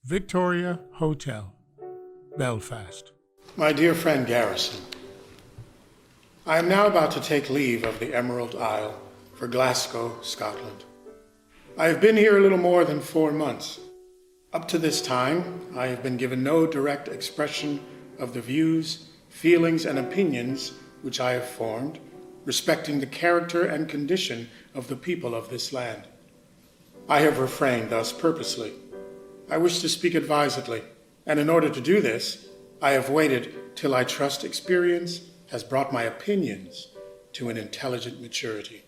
Victoria Hotel, Belfast. My dear friend Garrison, I am now about to take leave of the Emerald Isle for Glasgow, Scotland. I have been here a little more than 4 months. Up to this time, I have been given no direct expression of the views, feelings, and opinions which I have formed respecting the character and condition of the people of this land. I have refrained thus purposely. I wish to speak advisedly, and in order to do this, I have waited till I trust experience has brought my opinions to an intelligent maturity.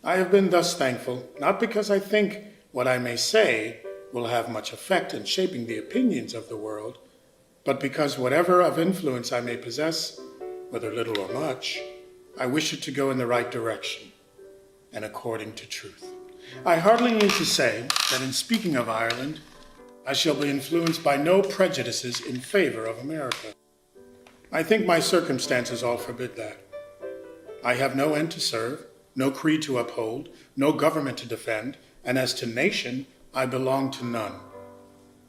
I have been thus thankful, not because I think what I may say will have much effect in shaping the opinions of the world, but because whatever of influence I may possess, whether little or much, I wish it to go in the right direction and according to truth. I hardly need to say that in speaking of Ireland, I shall be influenced by no prejudices in favor of America. I think my circumstances all forbid that. I have no end to serve, no creed to uphold, no government to defend, and as to nation, I belong to none.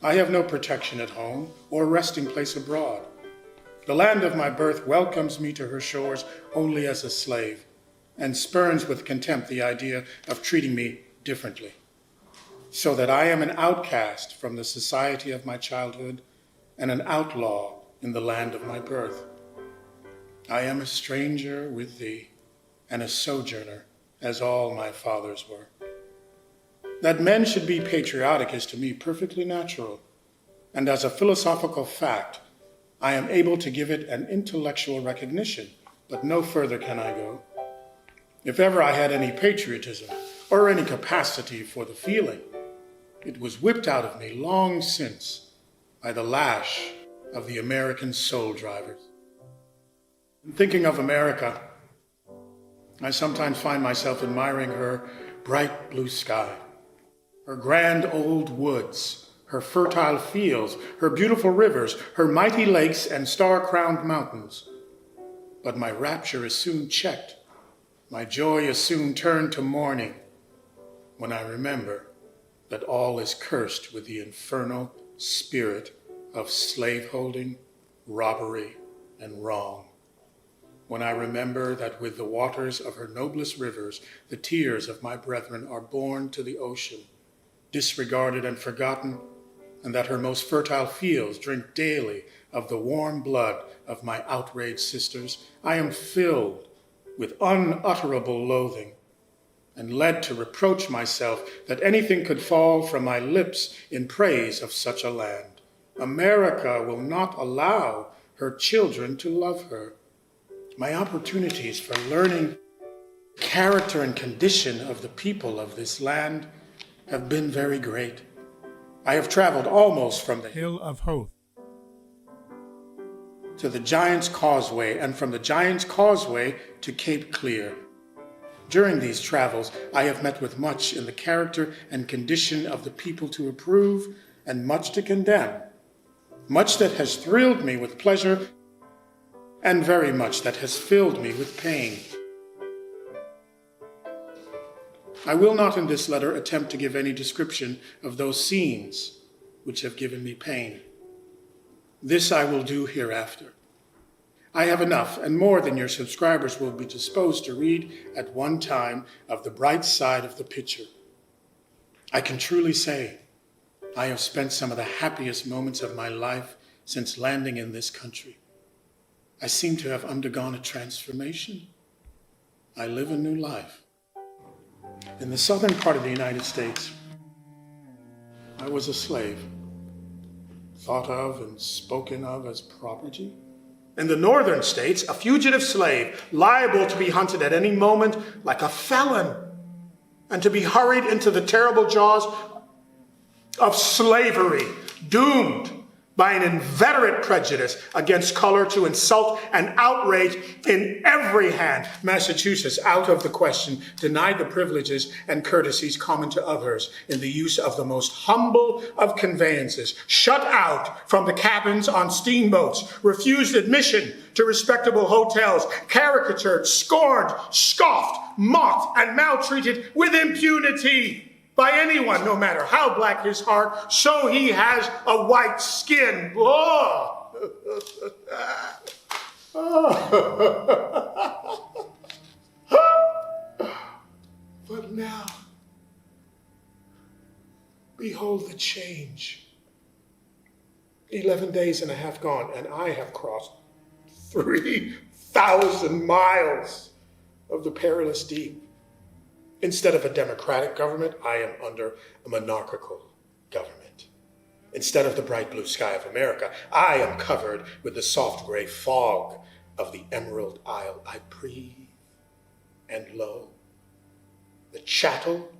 I have no protection at home or resting place abroad. The land of my birth welcomes me to her shores only as a slave, and spurns with contempt the idea of treating me differently, so that I am an outcast from the society of my childhood and an outlaw in the land of my birth. I am a stranger with thee and a sojourner, as all my fathers were. That men should be patriotic is to me perfectly natural, and as a philosophical fact, I am able to give it an intellectual recognition, but no further can I go. If ever I had any patriotism or any capacity for the feeling, it was whipped out of me long since by the lash of the American soul drivers. In thinking of America, I sometimes find myself admiring her bright blue sky, her grand old woods, her fertile fields, her beautiful rivers, her mighty lakes and star-crowned mountains. But my rapture is soon checked. My joy is soon turned to mourning when I remember that all is cursed with the infernal spirit of slaveholding, robbery, and wrong. When I remember that with the waters of her noblest rivers, the tears of my brethren are borne to the ocean, disregarded and forgotten, and that her most fertile fields drink daily of the warm blood of my outraged sisters, I am filled with unutterable loathing and led to reproach myself that anything could fall from my lips in praise of such a land. America will not allow her children to love her. My opportunities for learning the character and condition of the people of this land have been very great. I have traveled almost from the Hill of Hope to the Giant's Causeway, and from the Giant's Causeway to Cape Clear. During these travels, I have met with much in the character and condition of the people to approve, and much to condemn, much that has thrilled me with pleasure, and very much that has filled me with pain. I will not in this letter attempt to give any description of those scenes which have given me pain. This I will do hereafter. I have enough and more than your subscribers will be disposed to read at one time of the bright side of the picture. I can truly say I have spent some of the happiest moments of my life since landing in this country. I seem to have undergone a transformation. I live a new life. In the southern part of the United States, I was a slave, thought of and spoken of as property. In the northern states, a fugitive slave, liable to be hunted at any moment like a felon, and to be hurried into the terrible jaws of slavery, doomed by an inveterate prejudice against color to insult and outrage in every hand. Massachusetts, out of the question, denied the privileges and courtesies common to others in the use of the most humble of conveyances, shut out from the cabins on steamboats, refused admission to respectable hotels, caricatured, scorned, scoffed, mocked, and maltreated with impunity. by anyone, no matter how black his heart, so he has a white skin. Oh. But now, behold the change. 11 days and a half gone, and I have crossed 3,000 miles of the perilous deep. Instead of a democratic government, I am under a monarchical government. Instead of the bright blue sky of America, I am covered with the soft gray fog of the Emerald Isle. I breathe, and lo, the chattel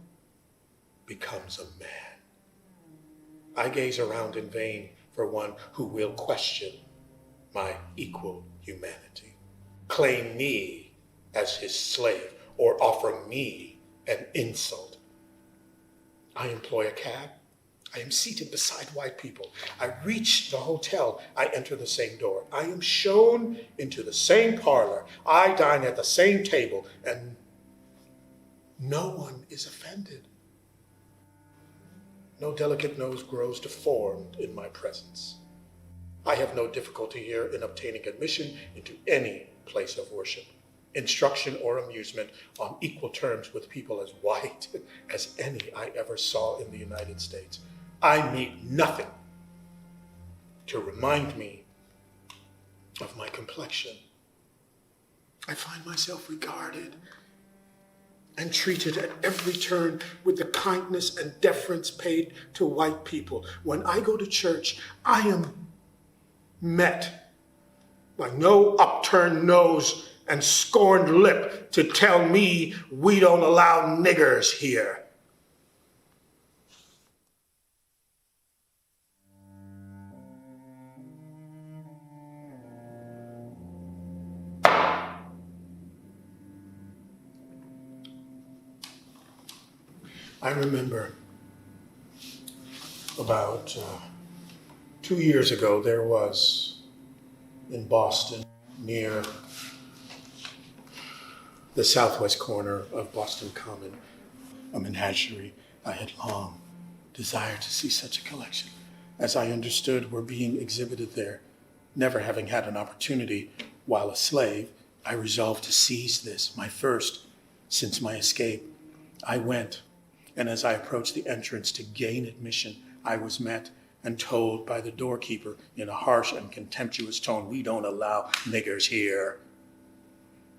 becomes a man. I gaze around in vain for one who will question my equal humanity, claim me as his slave, or offer me an insult. I employ a cab. I am seated beside white people. I reach the hotel. I enter the same door. I am shown into the same parlor. I dine at the same table, and no one is offended. No delicate nose grows deformed in my presence. I have no difficulty here in obtaining admission into any place of worship, instruction, or amusement on equal terms with people as white as any I ever saw in the United States. I meet nothing to remind me of my complexion. I find myself regarded and treated at every turn with the kindness and deference paid to white people. When I go to church, I am met by no upturned nose and scorned lip to tell me we don't allow niggers here. I remember about 2 years ago, there was in Boston, near the southwest corner of Boston Common, a menagerie. I had long desired to see such a collection, as I understood were being exhibited there. Never having had an opportunity while a slave, I resolved to seize this, my first since my escape. I went, and as I approached the entrance to gain admission, I was met and told by the doorkeeper in a harsh and contemptuous tone, "We don't allow niggers here."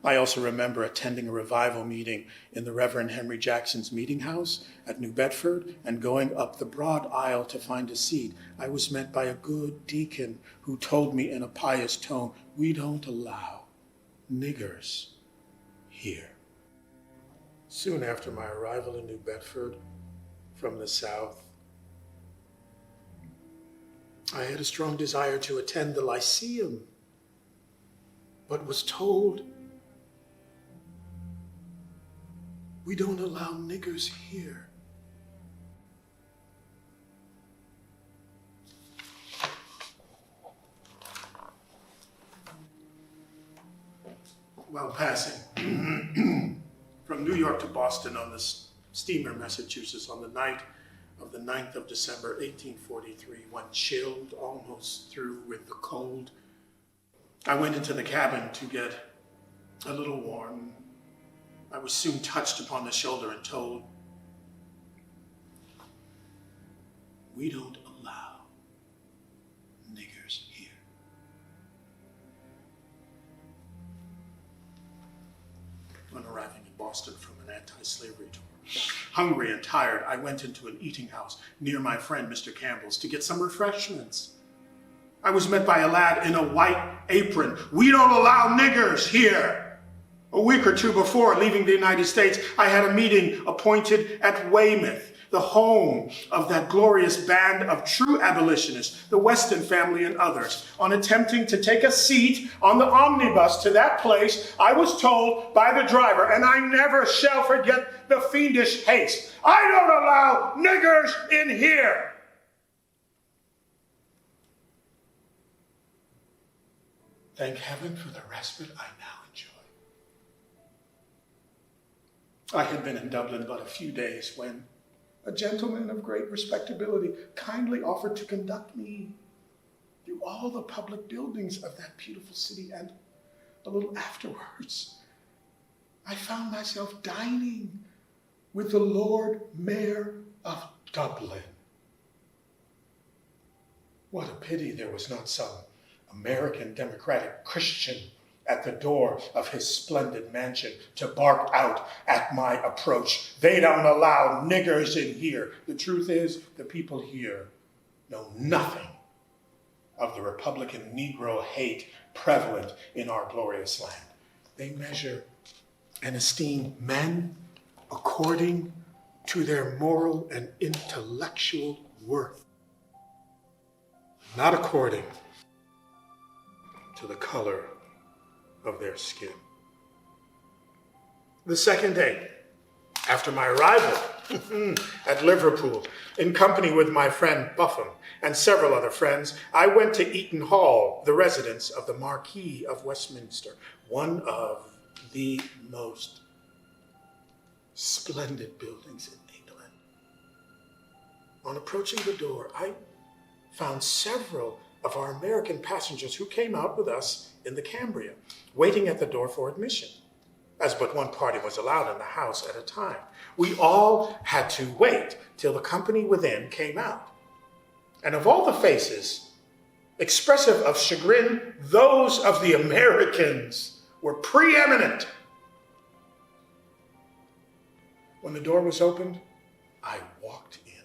I also remember attending a revival meeting in the Reverend Henry Jackson's meeting house at New Bedford and going up the broad aisle to find a seat. I was met by a good deacon who told me in a pious tone, "We don't allow niggers here." Soon after my arrival in New Bedford from the South, I had a strong desire to attend the Lyceum, but was told, "We don't allow niggers here." While passing from New York to Boston on the steamer Massachusetts on the night of the 9th of December, 1843, when chilled almost through with the cold, I went into the cabin to get a little warm. I was soon touched upon the shoulder and told, "We don't allow niggers here." On arriving in Boston from an anti-slavery tour, hungry and tired, I went into an eating house near my friend Mr. Campbell's to get some refreshments. I was met by a lad in a white apron. "We don't allow niggers here." A week or two before leaving the United States, I had a meeting appointed at Weymouth, the home of that glorious band of true abolitionists, the Weston family and others. On attempting to take a seat on the omnibus to that place, I was told by the driver, and I never shall forget the fiendish haste, "I don't allow niggers in here." Thank heaven for the respite I now enjoy. I had been in Dublin but a few days when a gentleman of great respectability, kindly offered to conduct me through all the public buildings of that beautiful city, and a little afterwards, I found myself dining with the Lord Mayor of Dublin. What a pity there was not some American democratic Christian at the door of his splendid mansion to bark out at my approach, "They don't allow niggers in here." The truth is, the people here know nothing of the Republican Negro hate prevalent in our glorious land. They measure and esteem men according to their moral and intellectual worth, not according to the color of their skin. The second day after my arrival at Liverpool, in company with my friend Buffum and several other friends, I went to Eaton Hall, the residence of the Marquis of Westminster, one of the most splendid buildings in England. On approaching the door, I found several of our American passengers who came out with us in the Cambria, waiting at the door for admission, as but one party was allowed in the house at a time. We all had to wait till the company within came out. And of all the faces expressive of chagrin, those of the Americans were preeminent. When the door was opened, I walked in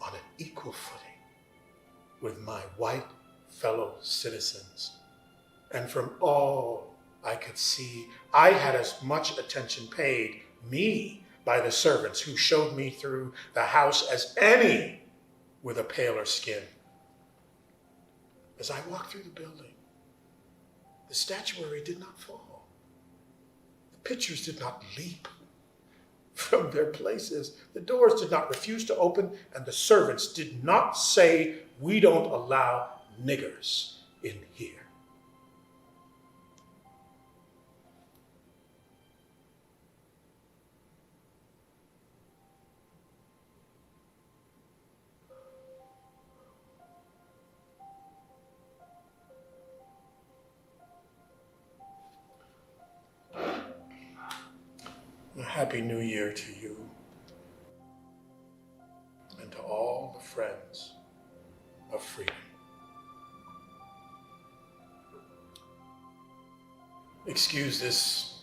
on an equal footing with my white fellow citizens. And from all I could see, I had as much attention paid me by the servants who showed me through the house as any with a paler skin. As I walked through the building, the statuary did not fall. The pictures did not leap from their places. The doors did not refuse to open, and the servants did not say, "We don't allow niggers in here." A Happy New Year to you and to all the friends of freedom. Excuse this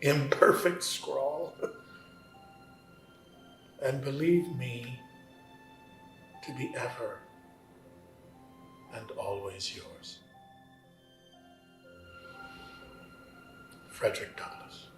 imperfect scrawl, and believe me to be ever and always yours, Frederick Douglass.